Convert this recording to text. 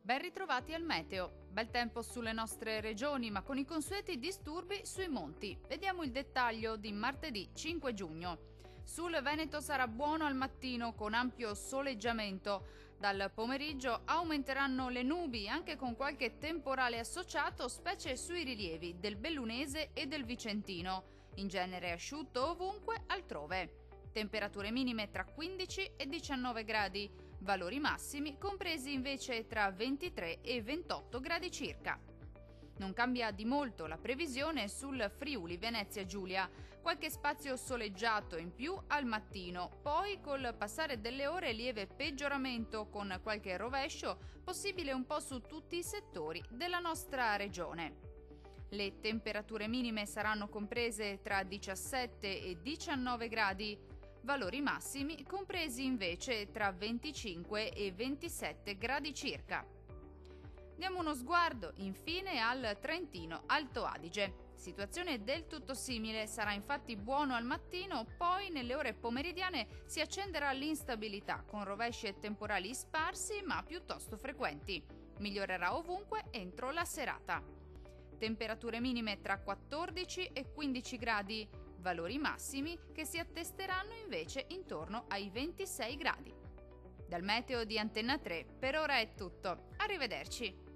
Ben ritrovati al meteo. Bel tempo sulle nostre regioni, ma con i consueti disturbi sui monti. Vediamo il dettaglio di martedì 5 giugno. Sul Veneto sarà buono al mattino con ampio soleggiamento. Dal pomeriggio aumenteranno le nubi, anche con qualche temporale associato, specie sui rilievi del Bellunese e del Vicentino. In genere asciutto ovunque altrove. Temperature minime tra 15 e 19 gradi, valori massimi compresi invece tra 23 e 28 gradi circa. Non cambia di molto la previsione sul Friuli Venezia Giulia, qualche spazio soleggiato in più al mattino, poi col passare delle ore lieve peggioramento con qualche rovescio possibile un po' su tutti i settori della nostra regione. Le temperature minime saranno comprese tra 17 e 19 gradi, valori massimi compresi invece tra 25 e 27 gradi circa. Diamo uno sguardo infine al Trentino Alto Adige. Situazione del tutto simile, sarà infatti buono al mattino, poi nelle ore pomeridiane si accenderà l'instabilità con rovesci e temporali sparsi ma piuttosto frequenti. Migliorerà ovunque entro la serata. Temperature minime tra 14 e 15 gradi, valori massimi che si attesteranno invece intorno ai 26 gradi. Dal meteo di Antenna 3 per ora è tutto. Arrivederci!